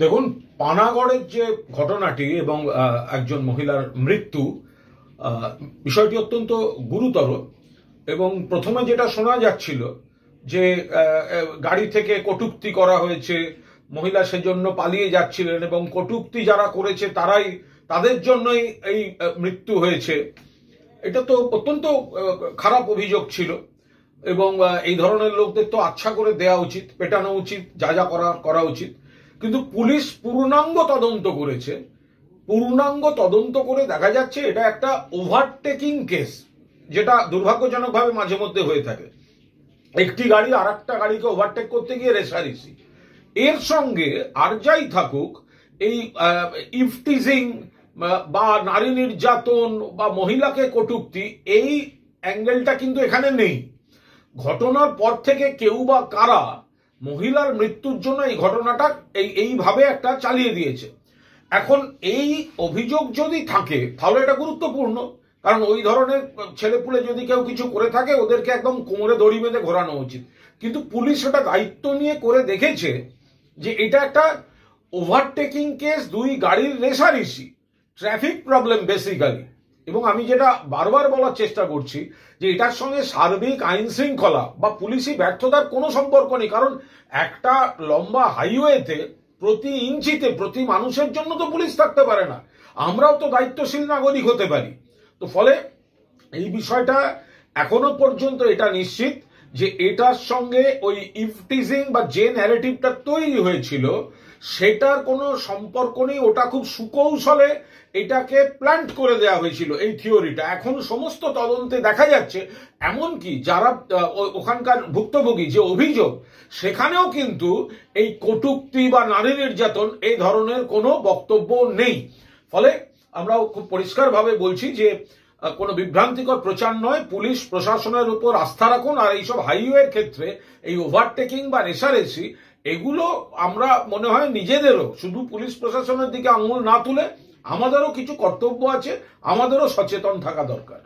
দেখুন, পানাগড়ের যে ঘটনাটি এবং একজন মহিলার মৃত্যু, বিষয়টি অত্যন্ত গুরুতর। এবং প্রথমে যেটা শোনা যাচ্ছিল যে গাড়ি থেকে কটূক্তি করা হয়েছে, মহিলা সেজন্য পালিয়ে যাচ্ছিলেন এবং কটূক্তি যারা করেছে তাদের জন্যই এই মৃত্যু হয়েছে, এটা তো অত্যন্ত খারাপ অভিযোগ ছিল। এবং এই ধরনের লোকদের তো আচ্ছা করে দেওয়া উচিত, পেটানো উচিত, যা যা করা উচিত। কিন্তু পুলিশ পূর্ণাঙ্গ তদন্ত করেছে। পূর্ণাঙ্গ তদন্ত করে দেখা যাচ্ছে এটা একটা ওভারটেকিং কেস, যেটা দুর্ভাগ্যজনকভাবে মাঝে মধ্যে হয়ে থাকে। একটি গাড়ি আর একটা গাড়িকে ওভারটেক করতে গিয়ে রেষারেষি। এর সঙ্গে আর যাই থাকুক, এই ইভটিজিং বা নারী নির্যাতন বা মহিলাকে কটূক্তি, এই অ্যাঙ্গেলটা কিন্তু এখানে নেই। ঘটনার পর থেকে কেউ বা কারা মহিলার মৃত্যুর জন্য এই ঘটনাটা এইভাবে একটা চালিয়ে দিয়েছে। এখন এই অভিযোগ যদি থাকে তাহলে এটা গুরুত্বপূর্ণ, কারণ ওই ধরনের ছেলেপুলে যদি কেউ কিছু করে থাকে ওদেরকে একদম কোমরে দড়ি বেঁধে ঘোরানো উচিত। কিন্তু পুলিশ ওটা দায়িত্ব নিয়ে করে দেখেছে যে এটা একটা ওভারটেকিং কেস, দুই গাড়ির রেষারেষি, ট্রাফিক প্রবলেম বেসিক্যালি। এবং আমি যেটা বারবার বলার চেষ্টা করছি যে এটার সঙ্গে সার্বিক আইন শৃঙ্খলা বা পুলিশি ব্যর্থতার কোনো সম্পর্ক নেই। কারণ একটা লম্বা হাইওয়েতে প্রতি ইঞ্চিতে প্রতি মানুষের জন্য তো পুলিশ থাকতে পারে না, আমরাও তো দায়িত্বশীল নাগরিক হতে পারি। তো ফলে এই বিষয়টা এখনো পর্যন্ত এটা নিশ্চিত যে এটার সঙ্গে ওই ইভটিজিং বা যে ন্যারেটিভটা তৈরি হয়েছিল সেটার কোনো সম্পর্ক নেই। ওটা খুব সুকৌশলে এটাকে প্ল্যান্ট করে দেওয়া হয়েছিল এই থিওরিটা। এখন সমস্ত তদন্তে দেখা যাচ্ছে এমনকি যারা ওখানকার ভুক্তভোগী যে অভিযোগ, সেখানেও কিন্তু এই কটূক্তি বা নারী নির্যাতন এই ধরনের কোনো বক্তব্য নেই। ফলে আমরাও খুব পরিষ্কারভাবে বলছি যে কোনো বিভ্রান্তিকর প্রচার নয়, পুলিশ প্রশাসনের উপর আস্থা রাখুন। আর এইসব হাইওয়ের ক্ষেত্রে এই ওভারটেকিং বা রেষারেষি, এগুলো আমরা মনে হয় নিজেদেরও, শুধু পুলিশ প্রশাসনের দিকে আঙুল না তুলে আমাদেরও কিছু কর্তব্য আছে, আমাদেরও সচেতন থাকা দরকার।